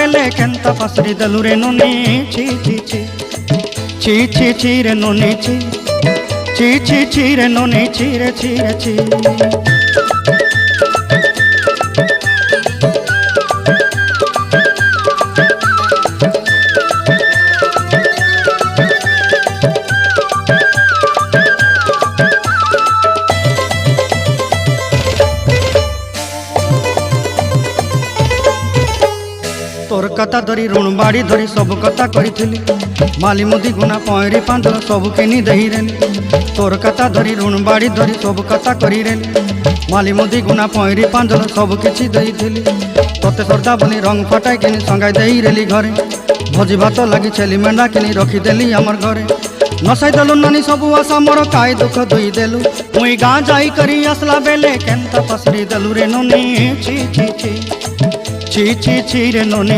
बेले केंता पसरी देलु रे नुनी ची ची ची ची ची ची रे नुनी ची ची ची ची रे नुनी ची रे ची रे ची। तोर कथा धरी ऋण बाड़ी धरी सब कथा करी माली मुदी गुना पहरी पांदल सब किनी दही रेली। तोर कथा धरी ऋण बाड़ी धरी सब कथा करी रेली माली मुदी गुना पहरी पांदल सब किछि दही थी। तोते सरदा बनी रंग फटाई किनी संगाई दही रेली घरे भोजी भात लगी छेली मेंढा किनी रखीदेली आमर घरे। नसाई देलु नानी सबु आशा मोर काय दुख दुई देलु मुई गाँ जाई करी आसला बेले केंता पसरी देलु रे नुनी ची ची ची ची ची ची रे नुनी।